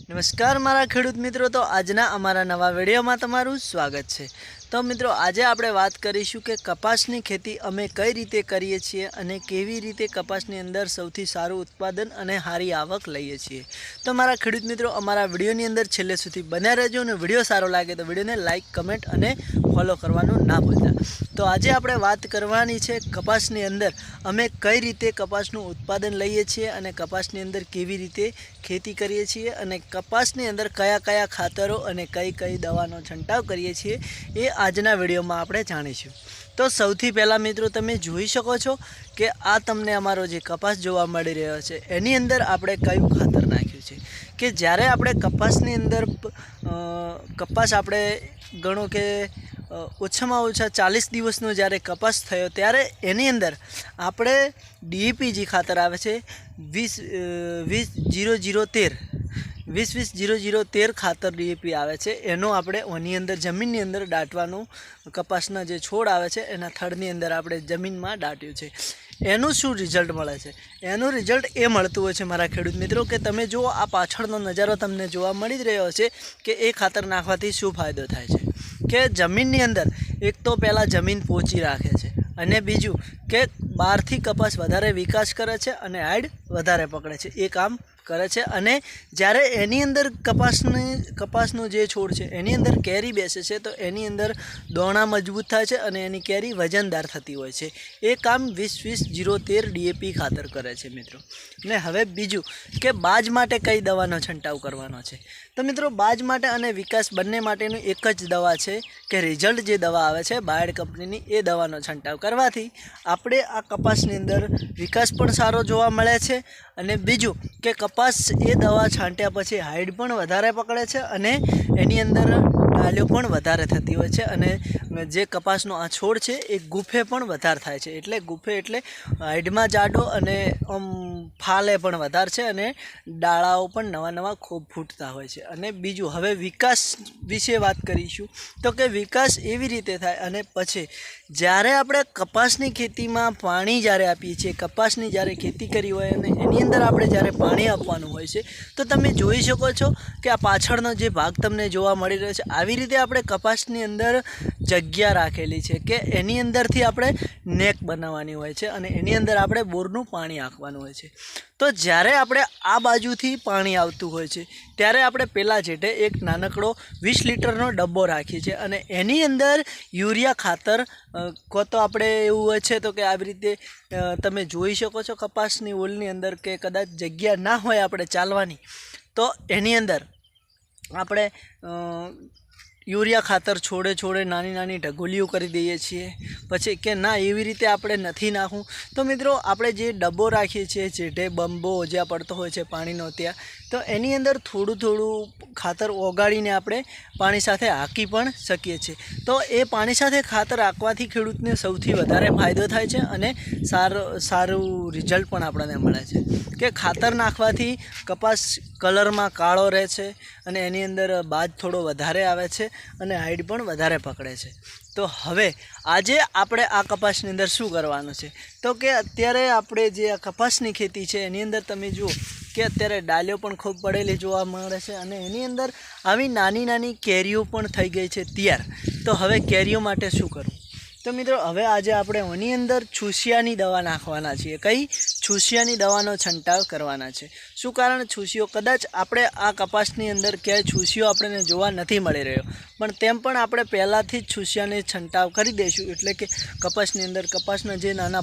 नमस्कार मारा खेडूत मित्रों, तो आजना अमारा नवा विडियो में तमारुं स्वागत है। तो मित्रों, आज आपणे बात करीशुं के कपासनी खेती अमे कई रीते करीए छीए अने केवी रीते कपासनी अंदर सौथी सारुं उत्पादन अने हारी आवक लईए छीए। तो मारा खेडूत मित्रों, अमारा विडियोनी अंदर छेल्ले सुधी बन्या रहेजो अने विडियो सारो लागे तो विडियोने लाइक, कमेंट अने फॉलो करवानुं ना भूलता। तो आज आपणे वात करवानी छे कपासनी अंदर अमे कई रीते कपासनुं उत्पादन लईए छीए अने कपासनी अंदर केवी रीते खेती करीए छीए अने कपासनी अंदर कया कया खातरो अने कई कई दवानो छंटाव करीए छीए ए आजना विडियो में आपणे जाणीशुं। तो सौथी पहला मित्रों, तमे जोई शको छो कि आ तमने अमारो जे कपास जोवा मळी रह्यो छे एनी अंदर आपणे कयुं खातर नाख्युं छे कि ज्यारे आपणे कपासनी अंदर कपास आपणे गणो के ओछामां ओछा 40 दिवसनो ज्यारे कपास थयो त्यारे एनी अंदर आपणे डीएपी जी खातर आवे छे 20-00-13 खातर डीएपी आवे छे एनो आपणे ओनी अंदर जमीननी अंदर दाटवानुं कपासना जे छोड़ आवे छे एना थड़नी अंदर आपणे जमीनमां दाट्युं छे। एनुं शुं रिजल्ट मळे छे? एनुं रिजल्ट ए मळतुं होय छे मारा खेडूत मित्रों के तमे जुओ आ पाछळनो नजारो तमने जोवा मळी रह्यो छे कि ए खातर नाखवाथी शुं फायदो थाय छे कि जमीननी अंदर एक तो पहला जमीन पोची राखे छे अने बीजू के बहारथी कपास वधारे विकास करे छे अने हाइड वधारे पकड़े छे ए काम करे छे। अने ज्यारे एनी अंदर कपासनो जे छोड़ छे एनी अंदर केरी बेसे छे तो एनी अंदर दोणा मजबूत थाय छे अने एनी केरी वजनदार थती होय छे। ए काम 20-20-0-13 डीएपी खातर करे छे मित्रों। ने हवे बीजू के बाज माटे कई दवानो छंटाव करवानो छे। तो मित्रों, बाज माटे अने विकास बंने माटेनी एक ज दवा छे कि रिजल्ट जे दवा आवे छे बायड कंपनीनी ए दवानो छंटाव करवाथी आपणे आ कपासनी अंदर विकास पण सारो जोवा मळे छे अने बीजू के कपास ए दवा छांट्या पछी हाइड पण वधारे पकड़े छे अने एनी अंदर डालियो पण वधारे थती होय छे अने जे कपासनो आ छोड़ छे ए गुफे पण वधार थाय छे। एटले गुफे एटले हाइडमां जाडो अने फाले पण वधार छे अने डाळाओ पण नवा नवा खूब फूटता होय छे। अने बीजू हवे विकास विषे वात करीशुं तो के विकास एवी रीते थाय अने पछी ज्यारे आपणे कपासनी खेतीमां पाणी ज्यारे आपीए छीए कपासनी ज्यारे खेती करी होय अने एनी अंदर आपणे ज्यारे पाणी आपवानुं होय छे तो तमे जोई शको छो कि आ पाछळनो जे भाग तमने जोवा मळी रह्यो छे આવી રીતે આપણે કપાસની અંદર જગ્યા રાખેલી છે કે એની અંદરથી આપણે નેક બનાવવાની હોય છે અને એની અંદર આપણે બોરનું પાણી આંકવાનું હોય છે। તો જ્યારે આપણે આ બાજુથી પાણી આવતું હોય છે ત્યારે આપણે પહેલાં જેટે એક નાનકડો 20 લીટરનો ડબ્બો રાખીએ છીએ અને એની અંદર યુરિયા ખાતર કો તો આપણે એવું હોય છે તો કે આવી રીતે તમે જોઈ શકો છો કપાસની ઓલની અંદર કે કદાચ જગ્યા ના હોય આપણે ચાલવાની તો એની અંદર આપણે यूरिया खातर छोड़े छोड़े नानी नानी ढगोलीओ करी दईए छीए। पछी के ना एवी रीते आपणे नथी नाखवुं तो मित्रों आपणे जे डब्बो राखीए छीए जेठे बंबो ज्यां पड़तो होय छे पाणीनो त्यां तो एनी अंदर थोड़ुं थोड़ुं खातर ओगाळीने आपणे पाणी साथे हांकी पण शकीए छीए। तो ए पाणी साथे खातर हांकवाथी खेडूतने सौथी वधारे फायदो थाय छे अने सारुं रिजल्ट पण आपणाने मळे छे के खातर नाखवाथी कपास कलरमां काळो रहे छे अने एनी अंदर बाज थोड़ो वधारे आवे छे अने हाइड पण वधारे पकड़े छे। तो हवे आजे आपणे आ कपासनी अंदर शुं करवानुं छे तो के अत्यारे आपणे जे आ कपासनी खेती छे एनी अंदर तमे जुओ के अत्यारे डालियो पण खूब पड़ेली जोवा मळे छे अने एनी अंदर आवी नानी नानी केरीओ पण थई गई छे तैयार। तो हवे केरीओ माटे शुं करवुं? तो मित्रों, हवे आजे आपणे ओनी अंदर छूसियानी दवा नाखवाना छीए। कई छूसियानी दवानो छंटाव करवाना छे। शुं कारण? छूसियो कदाच आपणे आ कपासनी अंदर क्यांय छूसियो आपणे जोवा नथी मळी रह्यो पण तेम पण आपणे पहेलाथी ज छूसियाने छंटाव करी देशुं एटले के कपासनी अंदर कपासना जे नाना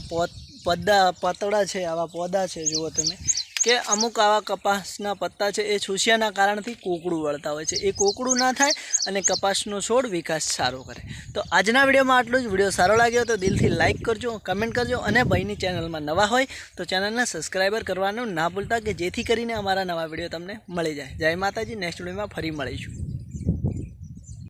पतड़ा छे आवा पौधा छे जुओ तमे के अमुक आवा कपासना पत्ता छे ए छूसियाना कारणथी कोकड़ું वळता होय छे। ए कोकड़ું ना थाय अने कपासनो छोड़ विकास सारो करे। तो आजना विडियोमां आटલું જ। विडियो सारो लाग्यो तो दिलथी लाइक करजो, कमेंट करजो अने भाईनी चेनलमां नवा होय तो चेनलने सब्सक्राइबर करवानुं ना भूलता कि जेथी करीने अमारा नवा विडियो तमने मळी जाय। जय माताजी। नेक्स्ट विडियोमां फरी मळीशुं।